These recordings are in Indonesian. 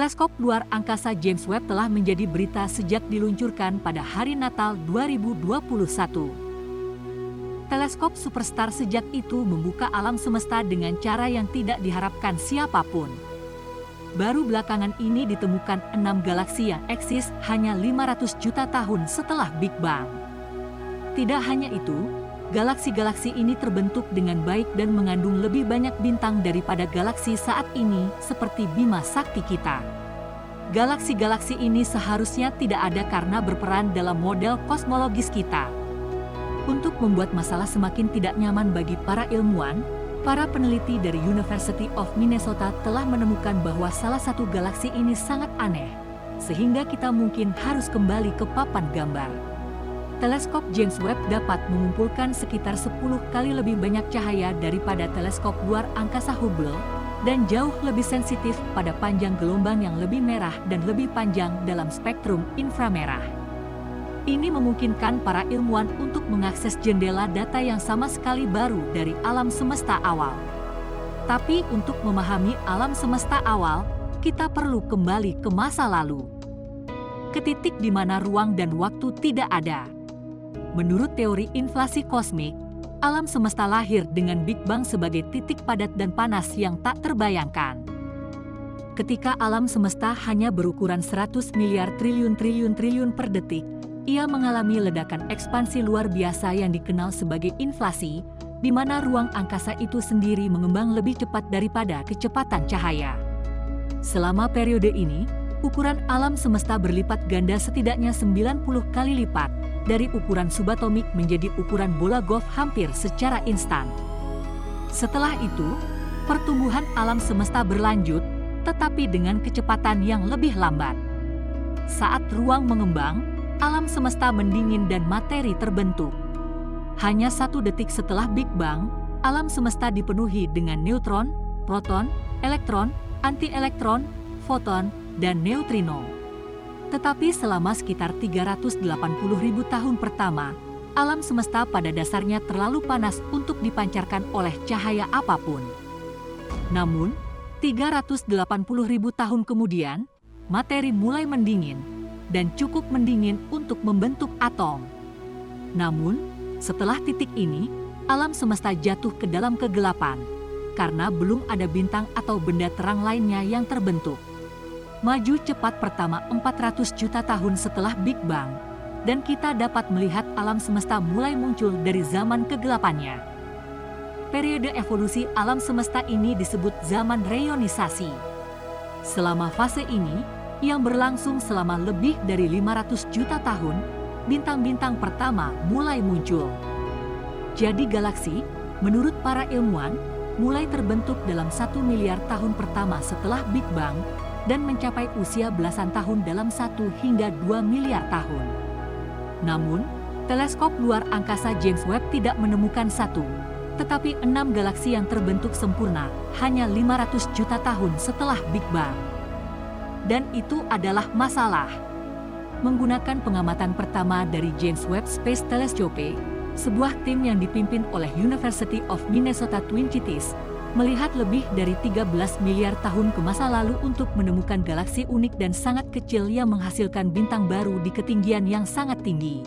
Teleskop luar angkasa James Webb telah menjadi berita sejak diluncurkan pada hari Natal 2021. Teleskop Superstar sejak itu membuka alam semesta dengan cara yang tidak diharapkan siapapun. Baru belakangan ini ditemukan 6 galaksi yang eksis hanya 500 juta tahun setelah Big Bang. Tidak hanya itu, galaksi-galaksi ini terbentuk dengan baik dan mengandung lebih banyak bintang daripada galaksi saat ini seperti Bima Sakti kita. Galaksi-galaksi ini seharusnya tidak ada karena berperan dalam model kosmologis kita. Untuk membuat masalah semakin tidak nyaman bagi para ilmuwan, para peneliti dari University of Minnesota telah menemukan bahwa salah satu galaksi ini sangat aneh, sehingga kita mungkin harus kembali ke papan gambar. Teleskop James Webb dapat mengumpulkan sekitar 10 kali lebih banyak cahaya daripada teleskop luar angkasa Hubble dan jauh lebih sensitif pada panjang gelombang yang lebih merah dan lebih panjang dalam spektrum inframerah. Ini memungkinkan para ilmuwan untuk mengakses jendela data yang sama sekali baru dari alam semesta awal. Tapi untuk memahami alam semesta awal, kita perlu kembali ke masa lalu. Ke titik di mana ruang dan waktu tidak ada. Menurut teori inflasi kosmik, alam semesta lahir dengan Big Bang sebagai titik padat dan panas yang tak terbayangkan. Ketika alam semesta hanya berukuran 100 miliar triliun per detik, ia mengalami ledakan ekspansi luar biasa yang dikenal sebagai inflasi, di mana ruang angkasa itu sendiri mengembang lebih cepat daripada kecepatan cahaya. Selama periode ini, ukuran alam semesta berlipat ganda setidaknya 90 kali lipat, dari ukuran subatomik menjadi ukuran bola golf hampir secara instan. Setelah itu, pertumbuhan alam semesta berlanjut, tetapi dengan kecepatan yang lebih lambat. Saat ruang mengembang, alam semesta mendingin dan materi terbentuk. Hanya 1 detik setelah Big Bang, alam semesta dipenuhi dengan neutron, proton, elektron, antielektron, foton, dan neutrino. Tetapi selama sekitar 380.000 tahun pertama, alam semesta pada dasarnya terlalu panas untuk dipancarkan oleh cahaya apapun. Namun, 380.000 tahun kemudian, materi mulai mendingin, dan cukup mendingin untuk membentuk atom. Namun, setelah titik ini, alam semesta jatuh ke dalam kegelapan, karena belum ada bintang atau benda terang lainnya yang terbentuk. Maju cepat pertama 400 juta tahun setelah Big Bang, dan kita dapat melihat alam semesta mulai muncul dari zaman kegelapannya. Periode evolusi alam semesta ini disebut zaman reionisasi. Selama fase ini, yang berlangsung selama lebih dari 500 juta tahun, bintang-bintang pertama mulai muncul. Jadi galaksi, menurut para ilmuwan, mulai terbentuk dalam 1 miliar tahun pertama setelah Big Bang dan mencapai usia belasan tahun dalam 1 hingga 2 miliar tahun. Namun, teleskop luar angkasa James Webb tidak menemukan 1, tetapi 6 galaksi yang terbentuk sempurna hanya 500 juta tahun setelah Big Bang. Dan itu adalah masalah. Menggunakan pengamatan pertama dari James Webb Space Telescope, sebuah tim yang dipimpin oleh University of Minnesota Twin Cities, melihat lebih dari 13 miliar tahun ke masa lalu untuk menemukan galaksi unik dan sangat kecil yang menghasilkan bintang baru di ketinggian yang sangat tinggi.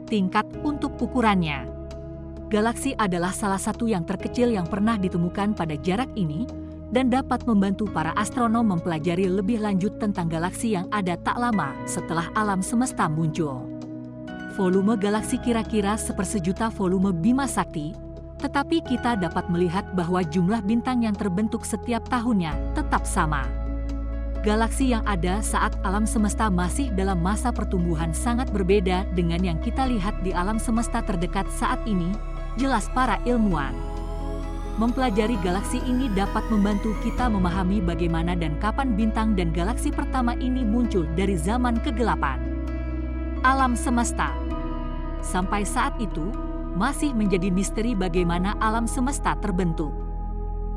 Tingkat untuk ukurannya. Galaksi adalah salah satu yang terkecil yang pernah ditemukan pada jarak ini, dan dapat membantu para astronom mempelajari lebih lanjut tentang galaksi yang ada tak lama setelah alam semesta muncul. Volume galaksi kira-kira sepersejuta volume Bima Sakti, tetapi kita dapat melihat bahwa jumlah bintang yang terbentuk setiap tahunnya tetap sama. Galaksi yang ada saat alam semesta masih dalam masa pertumbuhan sangat berbeda dengan yang kita lihat di alam semesta terdekat saat ini, jelas para ilmuwan. Mempelajari galaksi ini dapat membantu kita memahami bagaimana dan kapan bintang dan galaksi pertama ini muncul dari zaman kegelapan. Alam semesta. Sampai saat itu, masih menjadi misteri bagaimana alam semesta terbentuk.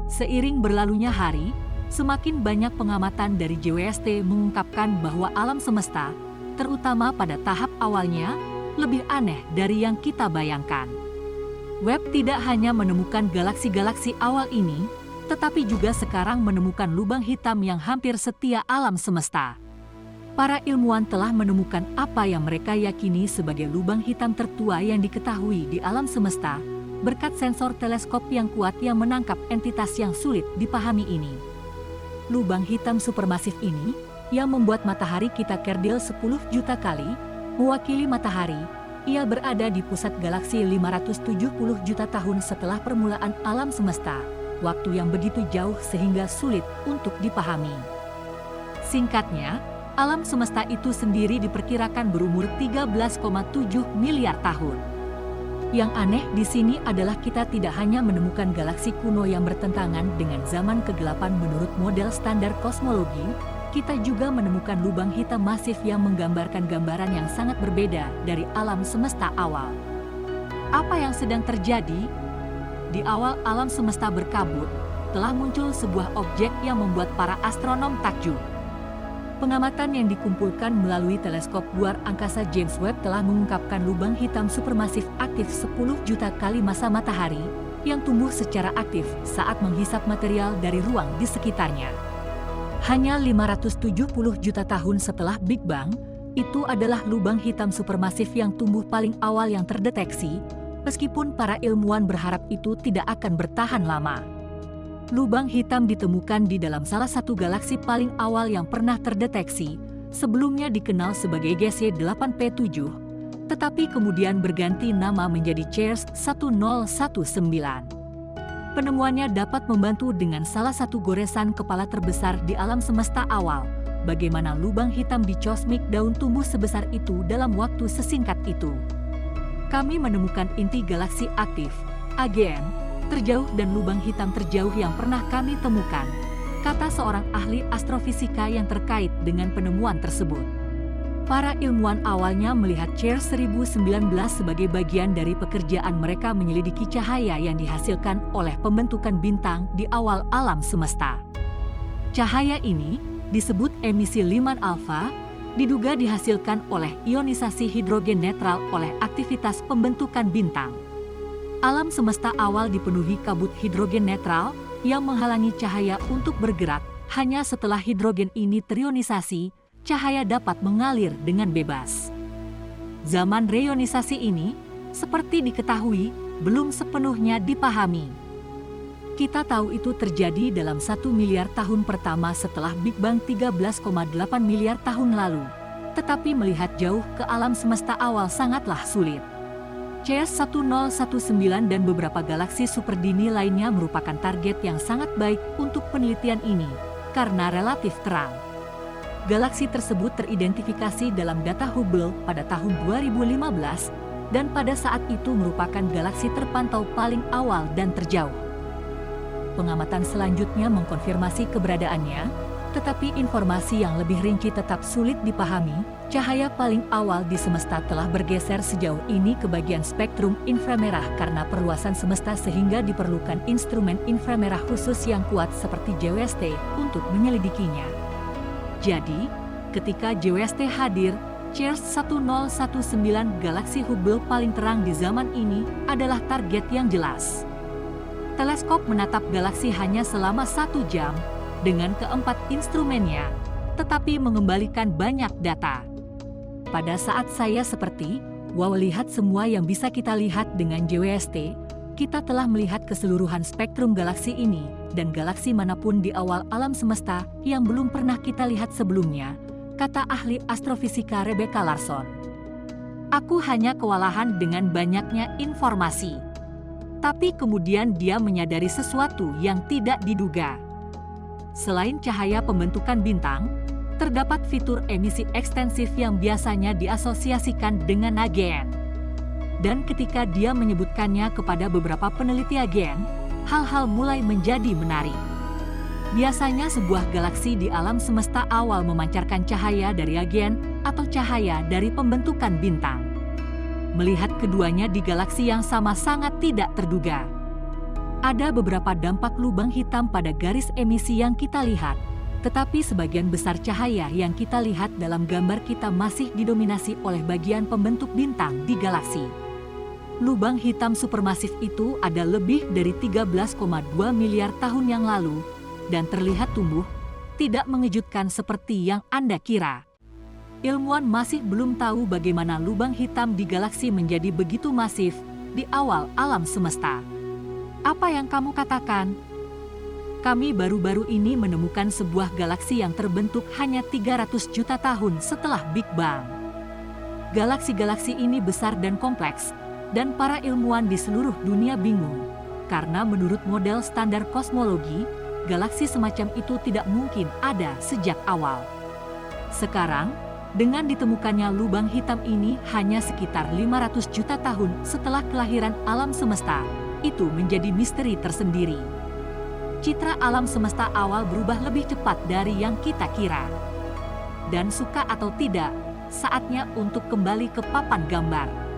Seiring berlalunya hari, semakin banyak pengamatan dari JWST mengungkapkan bahwa alam semesta, terutama pada tahap awalnya, lebih aneh dari yang kita bayangkan. Webb tidak hanya menemukan galaksi-galaksi awal ini, tetapi juga sekarang menemukan lubang hitam yang hampir setia alam semesta. Para ilmuwan telah menemukan apa yang mereka yakini sebagai lubang hitam tertua yang diketahui di alam semesta, berkat sensor teleskop yang kuat yang menangkap entitas yang sulit dipahami ini. Lubang hitam supermasif ini, yang membuat matahari kita kerdil 10 juta kali, mewakili matahari. Ia berada di pusat galaksi 570 juta tahun setelah permulaan alam semesta, waktu yang begitu jauh sehingga sulit untuk dipahami. Singkatnya, alam semesta itu sendiri diperkirakan berumur 13,7 miliar tahun. Yang aneh di sini adalah kita tidak hanya menemukan galaksi kuno yang bertentangan dengan zaman kegelapan menurut model standar kosmologi, kita juga menemukan lubang hitam masif yang menggambarkan gambaran yang sangat berbeda dari alam semesta awal. Apa yang sedang terjadi? Di awal alam semesta berkabut, telah muncul sebuah objek yang membuat para astronom takjub. Pengamatan yang dikumpulkan melalui teleskop luar angkasa James Webb telah mengungkapkan lubang hitam supermasif aktif 10 juta kali massa matahari yang tumbuh secara aktif saat menghisap material dari ruang di sekitarnya. Hanya 570 juta tahun setelah Big Bang, itu adalah lubang hitam supermasif yang tumbuh paling awal yang terdeteksi, meskipun para ilmuwan berharap itu tidak akan bertahan lama. Lubang hitam ditemukan di dalam salah satu galaksi paling awal yang pernah terdeteksi, sebelumnya dikenal sebagai GC8P7, tetapi kemudian berganti nama menjadi CEERS 1019. Penemuannya dapat membantu dengan salah satu goresan kepala terbesar di alam semesta awal, bagaimana lubang hitam di cosmic daun tumbuh sebesar itu dalam waktu sesingkat itu. Kami menemukan inti galaksi aktif, AGN, terjauh dan lubang hitam terjauh yang pernah kami temukan, kata seorang ahli astrofisika yang terkait dengan penemuan tersebut. Para ilmuwan awalnya melihat CEERS 1019 sebagai bagian dari pekerjaan mereka menyelidiki cahaya yang dihasilkan oleh pembentukan bintang di awal alam semesta. Cahaya ini disebut emisi Lyman alpha, diduga dihasilkan oleh ionisasi hidrogen netral oleh aktivitas pembentukan bintang. Alam semesta awal dipenuhi kabut hidrogen netral yang menghalangi cahaya untuk bergerak. Hanya setelah hidrogen ini terionisasi, cahaya dapat mengalir dengan bebas. Zaman reionisasi ini, seperti diketahui, belum sepenuhnya dipahami. Kita tahu itu terjadi dalam 1 miliar tahun pertama setelah Big Bang 13,8 miliar tahun lalu. Tetapi melihat jauh ke alam semesta awal sangatlah sulit. CEERS 1019 dan beberapa galaksi superdini lainnya merupakan target yang sangat baik untuk penelitian ini, karena relatif terang. Galaksi tersebut teridentifikasi dalam data Hubble pada tahun 2015, dan pada saat itu merupakan galaksi terpantau paling awal dan terjauh. Pengamatan selanjutnya mengkonfirmasi keberadaannya, tetapi informasi yang lebih rinci tetap sulit dipahami. Cahaya paling awal di semesta telah bergeser sejauh ini ke bagian spektrum inframerah karena perluasan semesta sehingga diperlukan instrumen inframerah khusus yang kuat seperti JWST untuk menyelidikinya. Jadi, ketika JWST hadir, CEERS 1019 galaksi Hubble paling terang di zaman ini adalah target yang jelas. Teleskop menatap galaksi hanya selama 1 jam dengan keempat instrumennya, tetapi mengembalikan banyak data. Pada saat saya seperti, wow, lihat semua yang bisa kita lihat dengan JWST, kita telah melihat keseluruhan spektrum galaksi ini dan galaksi manapun di awal alam semesta yang belum pernah kita lihat sebelumnya, kata ahli astrofisika Rebecca Larson. Aku hanya kewalahan dengan banyaknya informasi. Tapi kemudian dia menyadari sesuatu yang tidak diduga. Selain cahaya pembentukan bintang, terdapat fitur emisi ekstensif yang biasanya diasosiasikan dengan AGN. Dan ketika dia menyebutkannya kepada beberapa peneliti AGN, hal-hal mulai menjadi menarik. Biasanya sebuah galaksi di alam semesta awal memancarkan cahaya dari AGN atau cahaya dari pembentukan bintang. Melihat keduanya di galaksi yang sama sangat tidak terduga. Ada beberapa dampak lubang hitam pada garis emisi yang kita lihat, tetapi sebagian besar cahaya yang kita lihat dalam gambar kita masih didominasi oleh bagian pembentuk bintang di galaksi. Lubang hitam supermasif itu ada lebih dari 13,2 miliar tahun yang lalu dan terlihat tumbuh, tidak mengejutkan seperti yang Anda kira. Ilmuwan masih belum tahu bagaimana lubang hitam di galaksi menjadi begitu masif di awal alam semesta. Apa yang kamu katakan? Kami baru-baru ini menemukan sebuah galaksi yang terbentuk hanya 300 juta tahun setelah Big Bang. Galaksi-galaksi ini besar dan kompleks, dan para ilmuwan di seluruh dunia bingung, karena menurut model standar kosmologi, galaksi semacam itu tidak mungkin ada sejak awal. Sekarang, dengan ditemukannya lubang hitam ini hanya sekitar 500 juta tahun setelah kelahiran alam semesta, itu menjadi misteri tersendiri. Citra alam semesta awal berubah lebih cepat dari yang kita kira. Dan suka atau tidak, saatnya untuk kembali ke papan gambar.